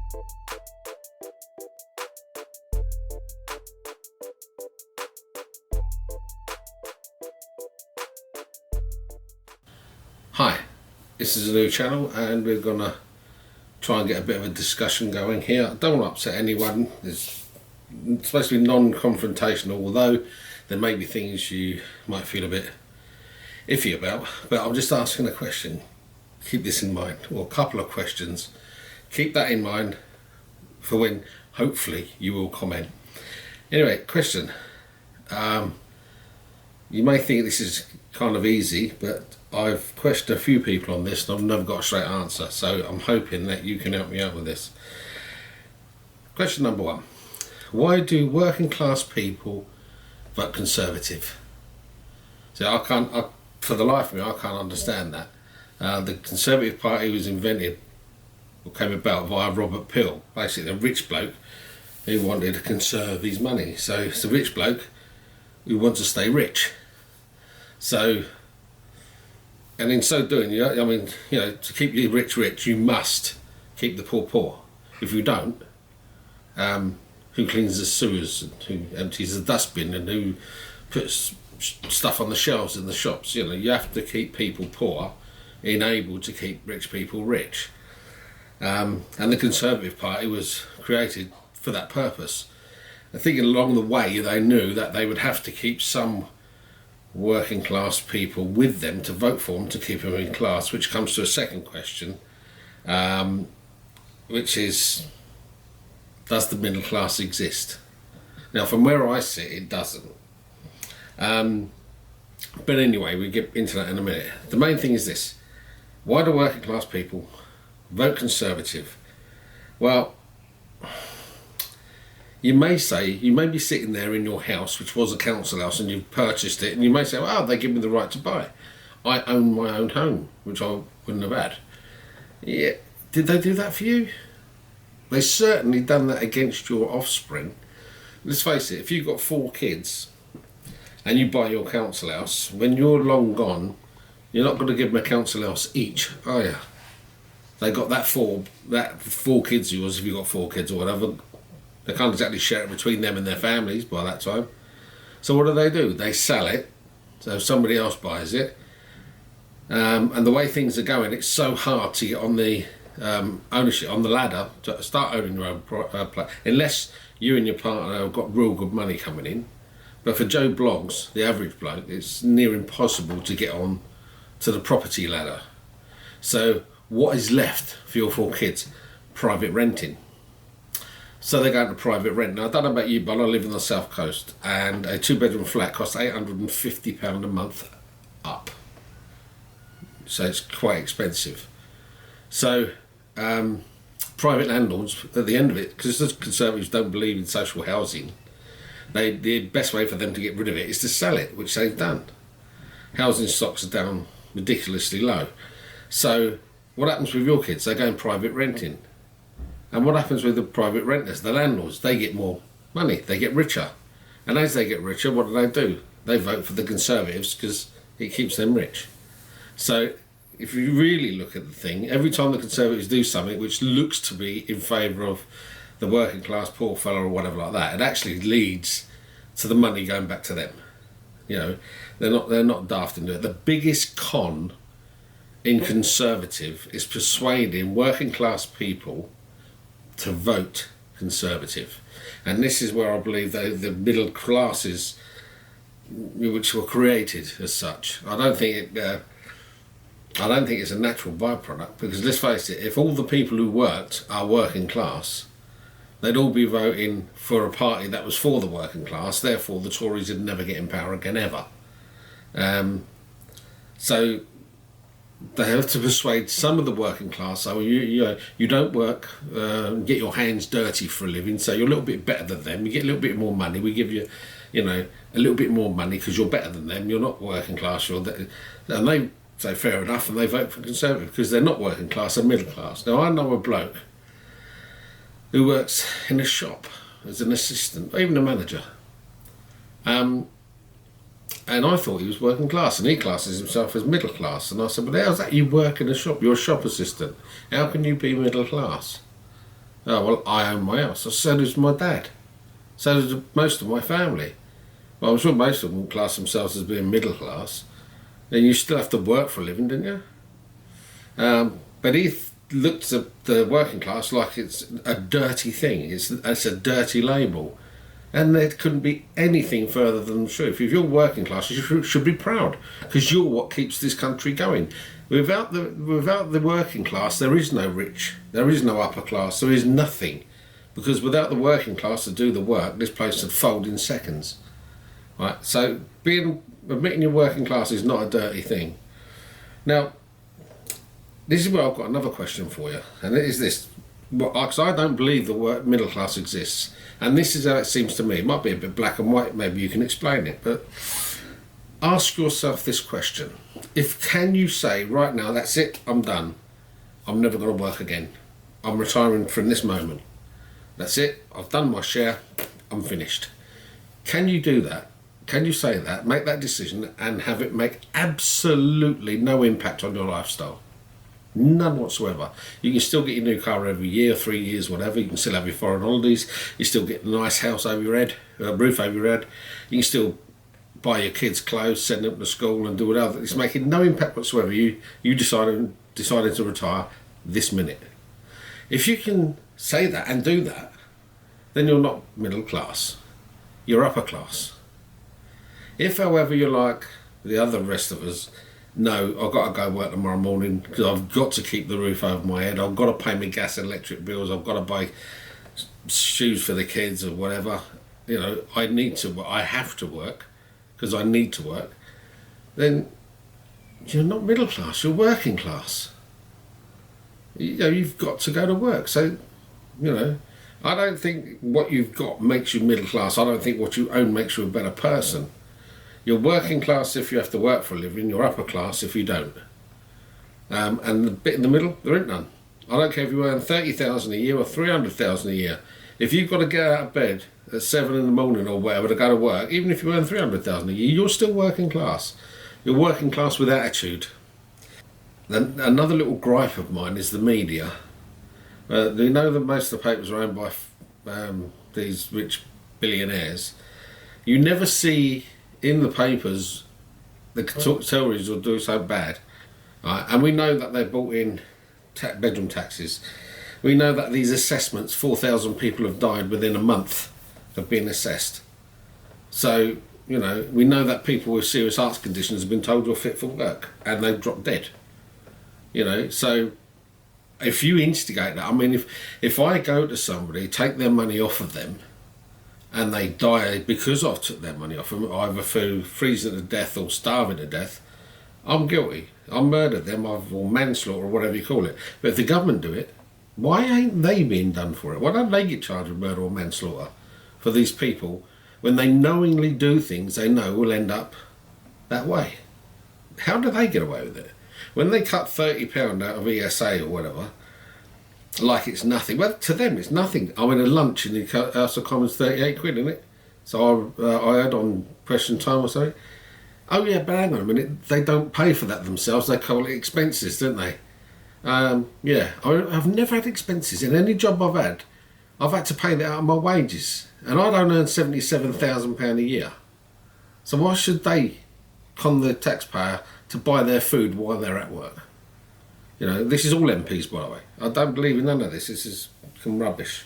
Hi, this is a new channel and we're gonna try and get a bit of a discussion going here. I don't want to upset anyone. It's supposed to be non-confrontational, although there may be things you might feel a bit iffy about, but I'm just asking a question. Keep this in mind, or a couple of questions. Keep that in mind for when hopefully you will comment. Anyway, question. You may think this is kind of easy, but I've questioned a few people on this and I've never got a straight answer, so I'm hoping that you can help me out with this. Question number one. Why do working class people vote Conservative? So for the life of me, I can't understand that. The Conservative Party was invented, or came about via Robert Peel, basically a rich bloke who wanted to conserve his money. So it's a rich bloke who wants to stay rich. So, and in so doing, to keep you rich, you must keep the poor. If you don't, who cleans the sewers, and who empties the dustbin, and who puts stuff on the shelves in the shops? You have to keep people poor, enabled to keep rich people rich. And the Conservative Party was created for that purpose. I think along the way they knew that they would have to keep some working class people with them to vote for them to keep them in class, which comes to a second question, which is, does the middle class exist? Now, from where I sit, it doesn't. But anyway, we get into that in a minute. The main thing is this: why do working class people vote Conservative? Well, you may be sitting there in your house, which was a council house, and you've purchased it, and you may say, well, they give me the right to buy. I own my own home, which I wouldn't have had. Yeah, did they do that for you? They certainly done that against your offspring. Let's face it, if you've got 4 kids and you buy your council house, when you're long gone, you're not going to give them a council house each, are you? They got that 4 kids of yours, if you've got 4 kids or whatever. They can't exactly share it between them and their families by that time. So what do? They sell it, so somebody else buys it. And the way things are going, it's so hard to get on the ownership, on the ladder, to start owning your own place, unless you and your partner have got real good money coming in. But for Joe Bloggs, the average bloke, it's near impossible to get on to the property ladder. So what is left for your 4 kids? Private renting. So they go into private rent. Now, I don't know about you, but I live on the south coast, and a 2-bedroom flat costs £850 a month up. So it's quite expensive. So private landlords, at the end of it, because the Conservatives don't believe in social housing, the best way for them to get rid of it is to sell it, which they've done. Housing stocks are down ridiculously low. So what happens with your kids? They go in private renting. And what happens with the private renters, the landlords? They get more money, they get richer. And as they get richer, what do? They vote for the Conservatives because it keeps them rich. So if you really look at the thing, every time the Conservatives do something which looks to be in favour of the working class poor fella or whatever like that, it actually leads to the money going back to them. They're not daft into it. The biggest con in Conservative is persuading working class people to vote Conservative, and this is where I believe the middle classes, which were created as such, I don't think it's a natural byproduct, because let's face it, if all the people who worked are working class, they'd all be voting for a party that was for the working class. Therefore, the Tories would never get in power again ever. So they have to persuade some of the working class, you don't work, get your hands dirty for a living, so you're a little bit better than them, you get a little bit more money, we give you, a little bit more money because you're better than them, you're not working class, and they say fair enough, and they vote for Conservative because they're not working class, they're middle class. Now, I know a bloke who works in a shop as an assistant, or even a manager, and I thought he was working class, and he classes himself as middle class. And I said, but how's that? You work in a shop, you're a shop assistant. How can you be middle class? Oh, well, I own my house. So does my dad. So does most of my family. Well, I'm sure most of them will class themselves as being middle class. And you still have to work for a living, don't you? But he looks at the working class like it's a dirty thing. It's a dirty label. And there couldn't be anything further than the truth. If you're working class, you should be proud, because you're what keeps this country going. Without the working class, there is no rich, there is no upper class, there is nothing. Because without the working class to do the work, this place would fold in seconds. Right? So admitting you're working class is not a dirty thing. Now, this is where I've got another question for you, and it is this. Because I don't believe the middle class exists, and this is how it seems to me. It might be a bit black and white, maybe you can explain it, but ask yourself this question. Can you say right now, that's it, I'm done, I'm never going to work again, I'm retiring from this moment, that's it, I've done my share, I'm finished. Can you do that? Can you say that, make that decision, and have it make absolutely no impact on your lifestyle? None whatsoever. You can still get your new car every year, 3 years, whatever. You can still have your foreign holidays. You still get a nice house over your head, a roof over your head. You can still buy your kids clothes, send them to school, and do whatever. It's making no impact whatsoever. You decided to retire this minute. If you can say that and do that, then you're not middle class. You're upper class. If, however, you're like the other rest of us, no, I've got to go work tomorrow morning because I've got to keep the roof over my head, I've got to pay my gas and electric bills, I've got to buy shoes for the kids or whatever, I need to work, I have to work because I need to work, then you're not middle class, you're working class. You've got to go to work. So, I don't think what you've got makes you middle class. I don't think what you own makes you a better person. You're working class if you have to work for a living, you're upper class if you don't. And the bit in the middle, there ain't none. I don't care if you earn 30,000 a year or 300,000 a year. If you've got to get out of bed at 7 in the morning or whatever to go to work, even if you earn 300,000 a year, you're still working class. You're working class with attitude. Then another little gripe of mine is the media. You know that most of the papers are owned by these rich billionaires. You never see in the papers the Tories will do so bad, and we know that they brought in bedroom taxes. We know that these assessments, 4,000 people have died within a month of being assessed. So we know that people with serious heart conditions have been told you're fit for work and they've dropped dead. So if you instigate that, I mean, if I go to somebody, take their money off of them, and they die because I took their money off them, either through freezing to death or starving to death, I'm guilty. I murdered them, or manslaughter, or whatever you call it. But if the government do it, why ain't they being done for it? Why don't they get charged with murder or manslaughter for these people when they knowingly do things they know will end up that way? How do they get away with it? When they cut £30 out of ESA or whatever, like it's nothing. Well, to them it's nothing. I mean, a lunch in the House of Commons, 38 quid, isn't it? So I had on Question Time or something. Oh yeah, but hang on a minute, they don't pay for that themselves, they call it expenses, don't they? Yeah, I've never had expenses. In any job I've had to pay that out of my wages. And I don't earn £77,000 a year. So why should they con the taxpayer to buy their food while they're at work? This is all MPs, by the way. I don't believe in none of this. This is some rubbish.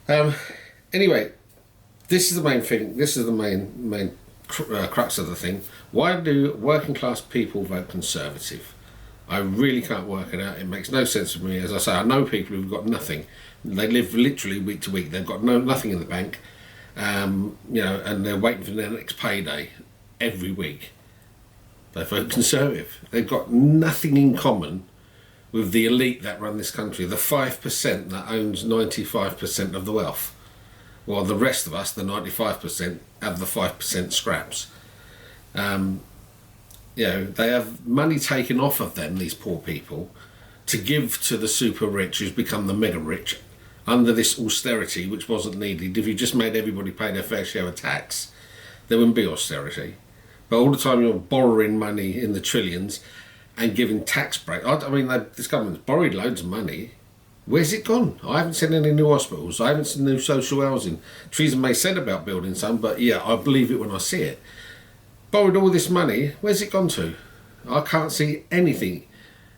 Anyway, this is the main thing. This is the main crux of the thing. Why do working class people vote Conservative? I really can't work it out. It makes no sense to me. As I say, I know people who've got nothing. They live literally week to week. They've got nothing in the bank, and they're waiting for their next payday every week. They vote Conservative. They've got nothing in common with the elite that run this country, the 5% that owns 95% of the wealth. While the rest of us, the 95%, have the 5% scraps. They have money taken off of them, these poor people, to give to the super rich who's become the mega rich under this austerity which wasn't needed. If you just made everybody pay their fair share of tax, there wouldn't be austerity. But all the time you're borrowing money in the trillions and giving tax breaks. I mean, this government's borrowed loads of money Where's it gone? I haven't seen any new hospitals. I haven't seen new social housing. Theresa May said about building some, but yeah, I believe it when I see it. Borrowed all this money, where's it gone to? I can't see anything,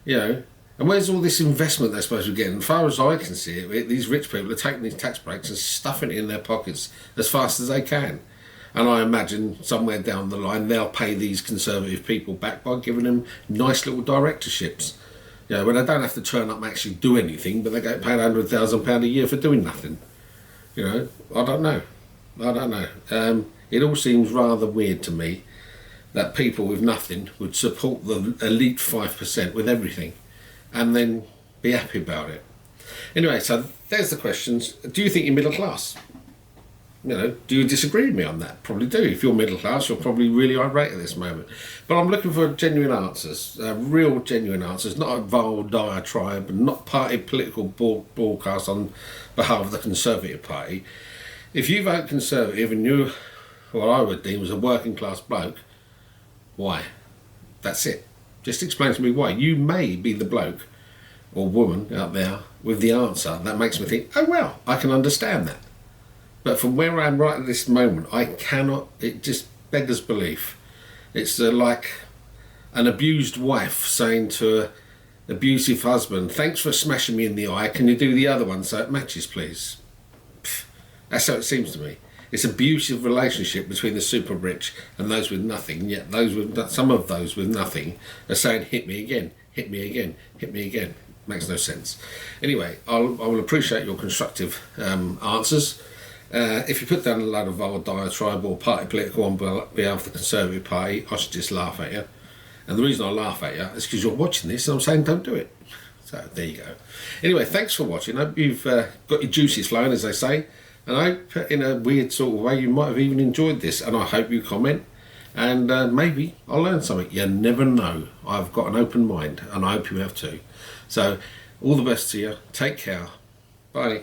you know. And where's all this investment they're supposed to be getting? As far as I can see it, these rich people are taking these tax breaks and stuffing it in their pockets as fast as they can. And I imagine somewhere down the line they'll pay these Conservative people back by giving them nice little directorships. You know, where they don't have to turn up and actually do anything, but they get paid £100,000 a year for doing nothing. You know, I don't know. It all seems rather weird to me that people with nothing would support the elite 5% with everything and then be happy about it. Anyway, so there's the questions. Do you think you're middle class? You know, do you disagree with me on that? Probably do. If you're middle class, you're probably really irate at this moment. But I'm looking for genuine answers, real genuine answers, not a vile diatribe, not party political broadcast on behalf of the Conservative Party. If you vote Conservative and you're what I would deem as a working class bloke, why? That's it. Just explain to me why. You may be the bloke or woman out there with the answer that makes me think, oh well, I can understand that. But from where I am right at this moment, I cannot, it just beggars belief. It's like an abused wife saying to an abusive husband, thanks for smashing me in the eye, can you do the other one so it matches, please? Pfft, that's how it seems to me. It's an abusive relationship between the super rich and those with nothing, yet some of those with nothing are saying, hit me again, hit me again, hit me again. Makes no sense. Anyway, I will appreciate your constructive answers. If you put down a load of vile diatribe or party political on behalf of the Conservative Party, I should just laugh at you. And the reason I laugh at you is because you're watching this and I'm saying don't do it. So there you go. Anyway, thanks for watching. I hope you've got your juices flowing, as they say. And I hope in a weird sort of way you might have even enjoyed this. And I hope you comment. And maybe I'll learn something. You never know. I've got an open mind and I hope you have too. So all the best to you. Take care. Bye.